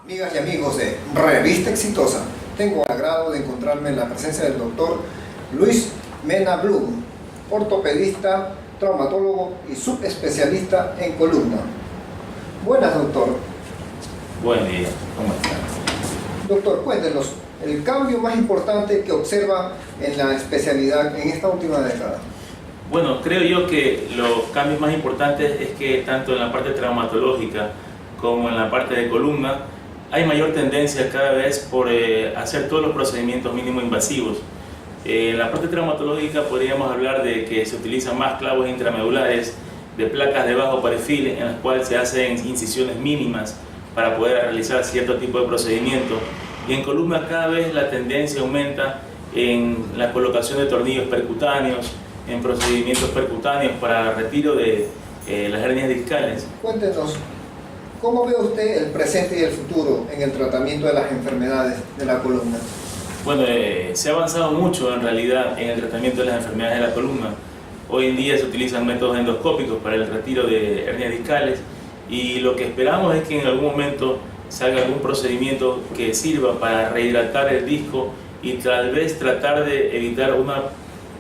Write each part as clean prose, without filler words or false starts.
Amigas y amigos de Revista Exitosa, tengo el agrado de encontrarme en la presencia del doctor Luis Mena Blum, ortopedista, traumatólogo y subespecialista en columna. Buenas, doctor. Buen día, ¿cómo estás? Doctor, cuéntenos el cambio más importante que observa en la especialidad en esta última década. Bueno, creo yo que los cambios más importantes es que tanto en la parte traumatológica como en la parte de columna hay mayor tendencia cada vez por hacer todos los procedimientos mínimo invasivos. En la parte traumatológica podríamos hablar de que se utilizan más clavos intramedulares, de placas de bajo perfil en las cuales se hacen incisiones mínimas para poder realizar cierto tipo de procedimiento. Y en columna cada vez la tendencia aumenta en la colocación de tornillos percutáneos, en procedimientos percutáneos para retiro de las hernias discales. Cuéntenos, ¿cómo ve usted el presente y el futuro en el tratamiento de las enfermedades de la columna? Bueno, se ha avanzado mucho en realidad en el tratamiento de las enfermedades de la columna. Hoy en día se utilizan métodos endoscópicos para el retiro de hernias discales y lo que esperamos es que en algún momento salga algún procedimiento que sirva para rehidratar el disco y tal vez tratar de evitar una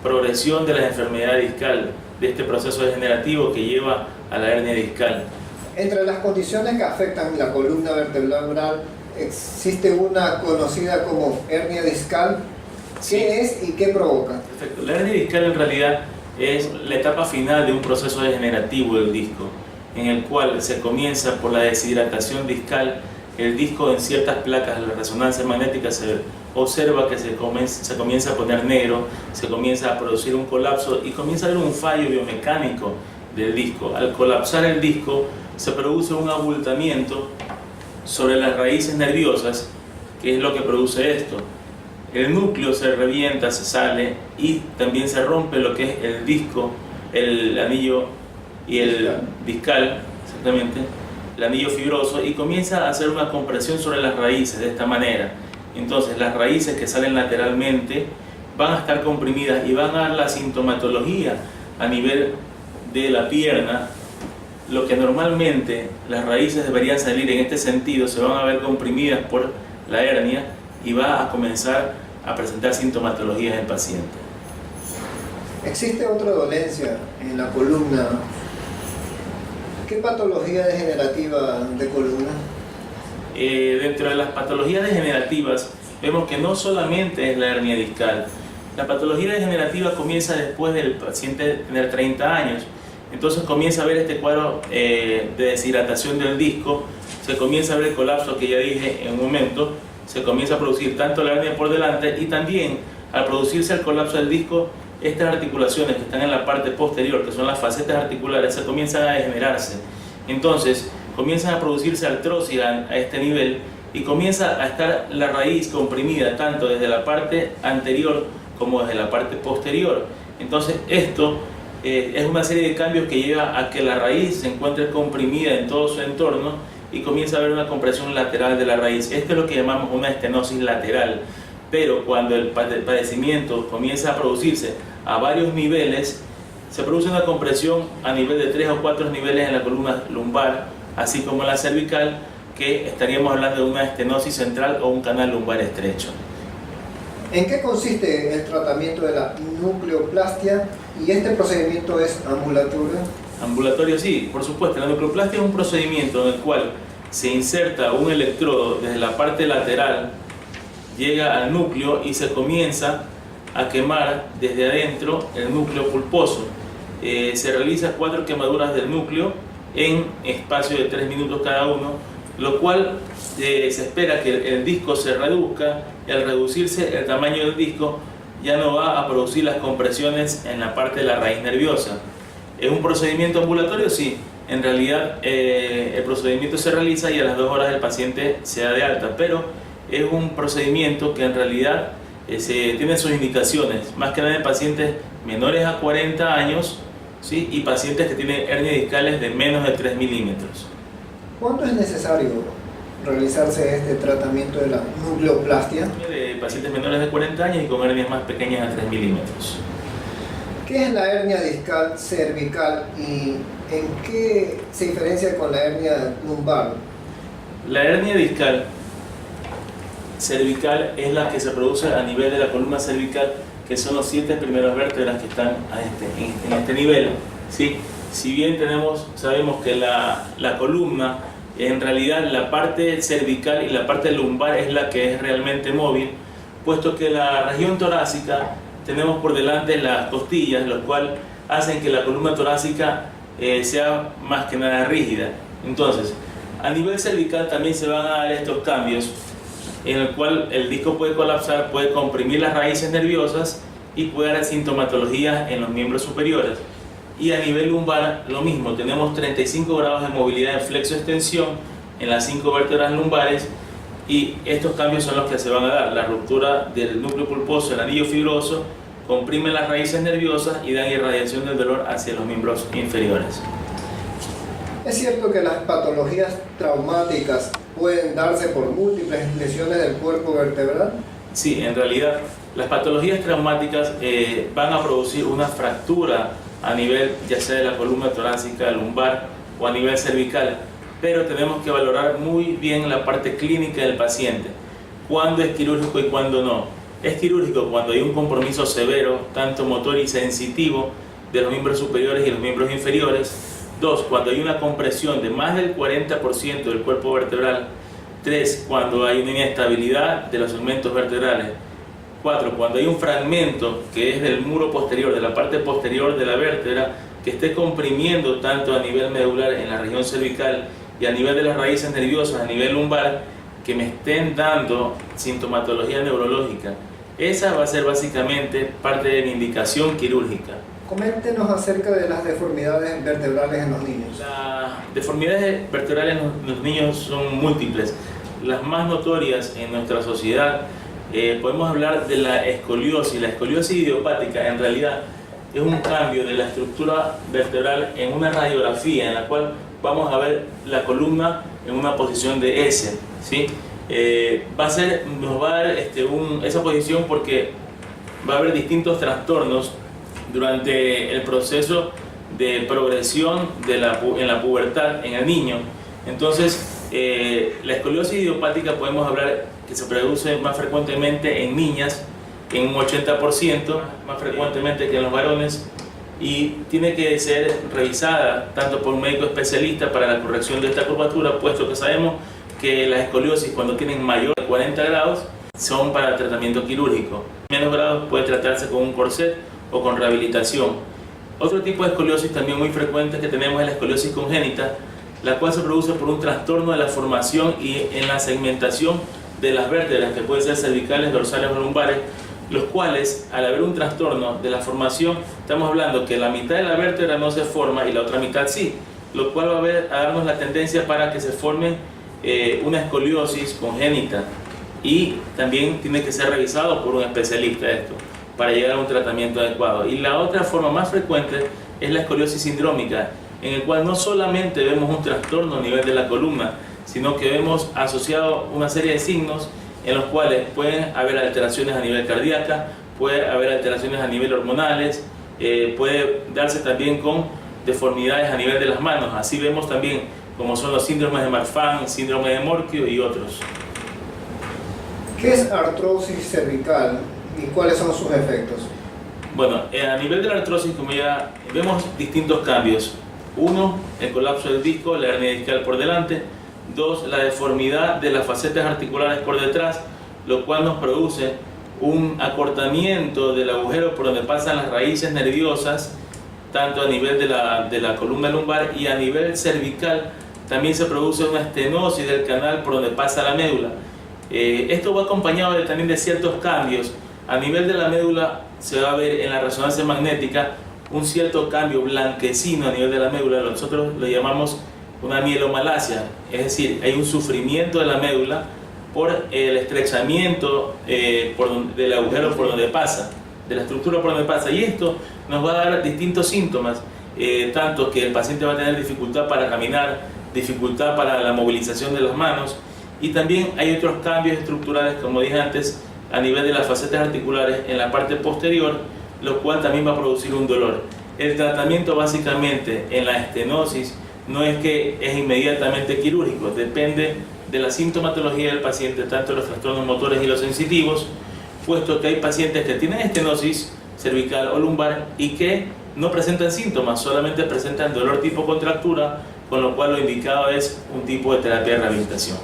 progresión de la enfermedad discal, de este proceso degenerativo que lleva a la hernia discal. Entre las condiciones que afectan la columna vertebral existe una conocida como hernia discal. ¿Qué es y qué provoca? Perfecto. La hernia discal en realidad es la etapa final de un proceso degenerativo del disco, en el cual se comienza por la deshidratación discal. El disco en ciertas placas de la resonancia magnética se observa que se comienza a poner negro, se comienza a producir un colapso y comienza a haber un fallo biomecánico del disco. Al colapsar el disco se produce un abultamiento sobre las raíces nerviosas, que es lo que produce esto. El núcleo se revienta, se sale y también se rompe lo que es el disco, el anillo y el discal, exactamente, el anillo fibroso, y comienza a hacer una compresión sobre las raíces de esta manera. Entonces las raíces que salen lateralmente van a estar comprimidas y van a dar la sintomatología a nivel de la pierna. Lo que normalmente las raíces deberían salir en este sentido se van a ver comprimidas por la hernia y va a comenzar a presentar sintomatologías en el paciente. ¿Existe otra dolencia en la columna? ¿Qué patología degenerativa de columna? Dentro de las patologías degenerativas vemos que no solamente es la hernia discal. La patología degenerativa comienza después del paciente tener 30 años. Entonces comienza a ver este cuadro de deshidratación del disco, se comienza a ver el colapso que ya dije en un momento, se comienza a producir tanto la hernia por delante y también al producirse el colapso del disco, estas articulaciones que están en la parte posterior, que son las facetas articulares, se comienzan a degenerarse. Entonces comienzan a producirse artrosis a este nivel y comienza a estar la raíz comprimida tanto desde la parte anterior como desde la parte posterior. Entonces esto es una serie de cambios que lleva a que la raíz se encuentre comprimida en todo su entorno y comienza a haber una compresión lateral de la raíz. Esto es lo que llamamos una estenosis lateral. Pero cuando el padecimiento comienza a producirse a varios niveles, se produce una compresión a nivel de 3 o 4 niveles en la columna lumbar, así como en la cervical, que estaríamos hablando de una estenosis central o un canal lumbar estrecho. ¿En qué consiste el tratamiento de la nucleoplastia y este procedimiento es ambulatorio? Ambulatorio sí, por supuesto. La nucleoplastia es un procedimiento en el cual se inserta un electrodo desde la parte lateral, llega al núcleo y se comienza a quemar desde adentro el núcleo pulposo. Se realiza 4 quemaduras del núcleo en espacio de 3 minutos cada uno, lo cual se espera que el disco se reduzca y al reducirse el tamaño del disco ya no va a producir las compresiones en la parte de la raíz nerviosa. ¿Es un procedimiento ambulatorio? Sí. En realidad el procedimiento se realiza y a las 2 horas el paciente se da de alta, pero es un procedimiento que en realidad tiene sus indicaciones, más que nada en pacientes menores a 40 años, ¿sí? Y pacientes que tienen hernias discales de menos de 3 milímetros. ¿Cuándo es necesario realizarse este tratamiento de la nucleoplastia? De pacientes menores de 40 años y con hernias más pequeñas a 3 milímetros. ¿Qué es la hernia discal cervical y en qué se diferencia con la hernia lumbar? La hernia discal cervical es la que se produce a nivel de la columna cervical, que son los 7 primeros vértebras que están en este nivel, ¿sí? Si bien sabemos que la columna, en realidad la parte cervical y la parte lumbar es la que es realmente móvil, puesto que la región torácica tenemos por delante las costillas, lo cual hacen que la columna torácica sea más que nada rígida. Entonces, a nivel cervical también se van a dar estos cambios, en el cual el disco puede colapsar, puede comprimir las raíces nerviosas y puede dar sintomatología en los miembros superiores. Y a nivel lumbar lo mismo, tenemos 35 grados de movilidad en flexo-extensión en las 5 vértebras lumbares, y estos cambios son los que se van a dar: la ruptura del núcleo pulposo, el anillo fibroso, comprime las raíces nerviosas y dan irradiación del dolor hacia los miembros inferiores. ¿Es cierto que las patologías traumáticas pueden darse por múltiples lesiones del cuerpo vertebral? Sí, en realidad las patologías traumáticas van a producir una fractura a nivel ya sea de la columna torácica, lumbar o a nivel cervical, pero tenemos que valorar muy bien la parte clínica del paciente, cuándo es quirúrgico y cuándo no. Es quirúrgico cuando hay un compromiso severo, tanto motor y sensitivo, de los miembros superiores y los miembros inferiores. 2, cuando hay una compresión de más del 40% del cuerpo vertebral. 3, cuando hay una inestabilidad de los segmentos vertebrales. 4, cuando hay un fragmento que es del muro posterior, de la parte posterior de la vértebra, que esté comprimiendo tanto a nivel medular en la región cervical y a nivel de las raíces nerviosas, a nivel lumbar, que me estén dando sintomatología neurológica. Esa va a ser básicamente parte de mi indicación quirúrgica. Coméntenos acerca de las deformidades vertebrales en los niños. Las deformidades vertebrales en los niños son múltiples. Las más notorias en nuestra sociedad, podemos hablar de la escoliosis. La escoliosis idiopática en realidad es un cambio de la estructura vertebral en una radiografía en la cual vamos a ver la columna en una posición de S, ¿sí? Nos va a dar esa posición porque va a haber distintos trastornos durante el proceso de progresión en la pubertad en el niño. Entonces, la escoliosis idiopática podemos hablar que se produce más frecuentemente en niñas, en un 80%, más frecuentemente que en los varones, y tiene que ser revisada tanto por un médico especialista para la corrección de esta curvatura, puesto que sabemos que las escoliosis, cuando tienen mayor de 40 grados, son para tratamiento quirúrgico. Menos grados puede tratarse con un corset o con rehabilitación. Otro tipo de escoliosis también muy frecuente que tenemos es la escoliosis congénita, la cual se produce por un trastorno de la formación y en la segmentación de las vértebras, que pueden ser cervicales, dorsales o lumbares, los cuales, al haber un trastorno de la formación, estamos hablando que la mitad de la vértebra no se forma y la otra mitad sí, lo cual va a darnos la tendencia para que se forme una escoliosis congénita, y también tiene que ser revisado por un especialista esto para llegar a un tratamiento adecuado. Y la otra forma más frecuente es la escoliosis sindrómica, en el cual no solamente vemos un trastorno a nivel de la columna, sino que vemos asociado una serie de signos en los cuales pueden haber alteraciones a nivel cardíaca, puede haber alteraciones a nivel hormonales, puede darse también con deformidades a nivel de las manos. Así vemos también como son los síndromes de Marfan, síndrome de Morquio y otros. ¿Qué es artrosis cervical y cuáles son sus efectos? Bueno, a nivel de la artrosis, como ya vemos distintos cambios. 1, el colapso del disco, la hernia discal por delante. 2, la deformidad de las facetas articulares por detrás, lo cual nos produce un acortamiento del agujero por donde pasan las raíces nerviosas, tanto a nivel de la columna lumbar, y a nivel cervical también se produce una estenosis del canal por donde pasa la médula. Esto va acompañado también de ciertos cambios. A nivel de la médula se va a ver en la resonancia magnética un cierto cambio blanquecino a nivel de la médula, nosotros lo llamamos una mielomalacia, es decir, hay un sufrimiento de la médula por el estrechamiento del agujero por donde pasa, de la estructura por donde pasa, y esto nos va a dar distintos síntomas, tanto que el paciente va a tener dificultad para caminar, dificultad para la movilización de las manos, y también hay otros cambios estructurales, como dije antes, a nivel de las facetas articulares en la parte posterior, lo cual también va a producir un dolor. El tratamiento básicamente en la estenosis no es que es inmediatamente quirúrgico, depende de la sintomatología del paciente, tanto los trastornos motores y los sensitivos, puesto que hay pacientes que tienen estenosis cervical o lumbar y que no presentan síntomas, solamente presentan dolor tipo contractura, con lo cual lo indicado es un tipo de terapia de rehabilitación.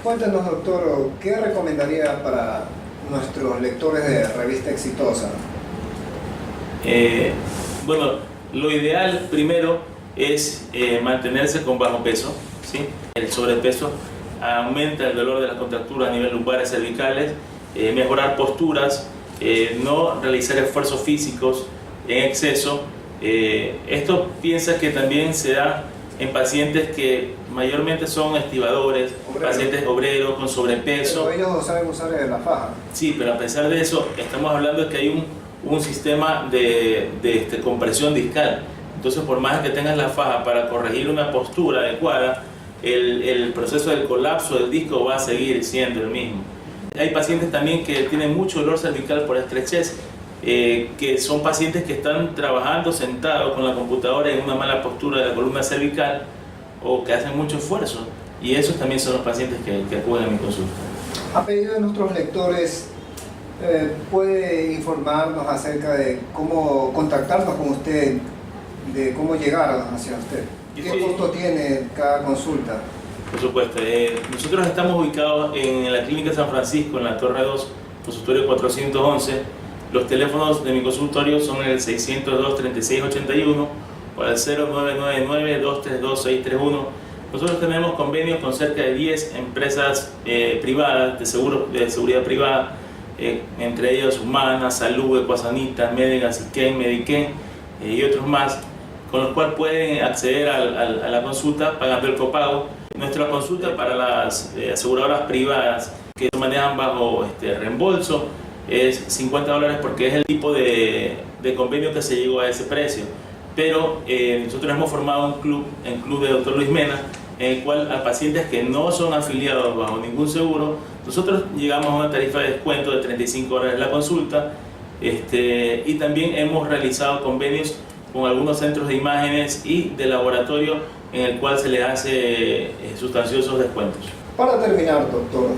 Cuéntanos, doctor, ¿qué recomendaría para nuestros lectores de Revista Exitosa? Bueno, lo ideal primero es mantenerse con bajo peso, ¿sí? El sobrepeso aumenta el dolor de las contracturas a nivel lumbares cervicales, mejorar posturas, no realizar esfuerzos físicos en exceso. Esto piensa que también se da en pacientes que mayormente son estibadores, pacientes obreros con sobrepeso. Pero ellos no saben usar la faja. Sí, pero a pesar de eso, estamos hablando de que hay un sistema de compresión discal. Entonces, por más que tengas la faja para corregir una postura adecuada, el proceso del colapso del disco va a seguir siendo el mismo. Hay pacientes también que tienen mucho dolor cervical por estrechez, que son pacientes que están trabajando sentados con la computadora en una mala postura de la columna cervical o que hacen mucho esfuerzo, y esos también son los pacientes que acuden a mi consulta. A pedido de nuestros lectores, ¿puede informarnos acerca de cómo contactarnos con usted, de cómo llegar hacia usted? ¿Qué costo tiene cada consulta? Por supuesto, nosotros estamos ubicados en la Clínica San Francisco, en la Torre 2, consultorio 411. Los teléfonos de mi consultorio son el 602-3681 o el 0999-232-631. Nosotros tenemos convenios con cerca de 10 empresas privadas de seguridad privada, entre ellos Humana, Salud, Ecuasanita, Medega, Siquén, Mediquén y otros más, con los cuales pueden acceder a la consulta pagando el copago. Nuestra consulta para las aseguradoras privadas que se manejan bajo reembolso es $50 porque es el tipo de convenio que se llegó a ese precio. Pero nosotros hemos formado un club, el Club de Dr. Luis Mena, en el cual a pacientes que no son afiliados bajo ningún seguro, nosotros llegamos a una tarifa de descuento de $35 la consulta, y también hemos realizado convenios con algunos centros de imágenes y de laboratorio en el cual se les hace sustanciosos descuentos. Para terminar, doctor,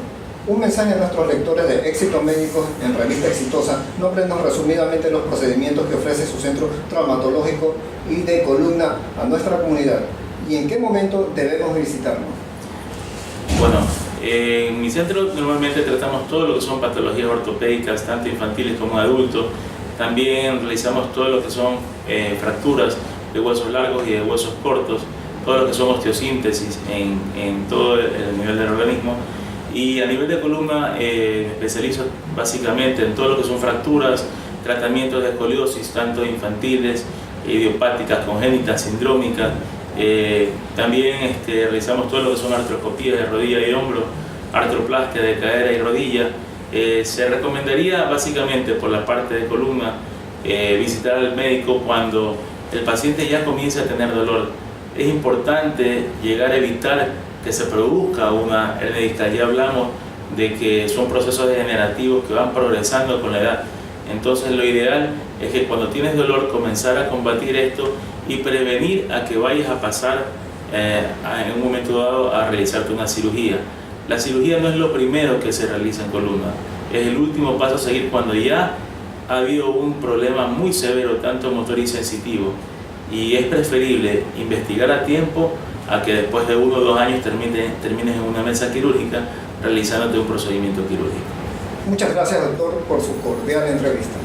un mensaje a nuestros lectores de Éxito Médicos en Revista Exitosa. Nómbrenos resumidamente los procedimientos que ofrece su centro traumatológico y de columna a nuestra comunidad y en qué momento debemos visitarlo. Bueno, en mi centro normalmente tratamos todo lo que son patologías ortopédicas, tanto infantiles como adultos. También realizamos todo lo que son fracturas de huesos largos y de huesos cortos, todo lo que son osteosíntesis en todo el nivel del organismo. Y a nivel de columna me especializo básicamente en todo lo que son fracturas, tratamientos de escoliosis, tanto infantiles, idiopáticas, congénitas, sindrómicas. También realizamos todo lo que son artroscopías de rodilla y hombro, artroplastia de cadera y rodilla. Se recomendaría básicamente por la parte de columna visitar al médico cuando el paciente ya comienza a tener dolor. Es importante llegar a evitar que se produzca una hernia discal. Ya hablamos de que son procesos degenerativos que van progresando con la edad. Entonces lo ideal es que cuando tienes dolor comenzar a combatir esto y prevenir a que vayas a pasar en un momento dado a realizarte una cirugía. La cirugía no es lo primero que se realiza en columna, es el último paso a seguir cuando ya ha habido un problema muy severo, tanto motor y sensitivo, y es preferible investigar a tiempo a que después de 1 o 2 años termines en una mesa quirúrgica realizándote un procedimiento quirúrgico. Muchas gracias, doctor, por su cordial entrevista.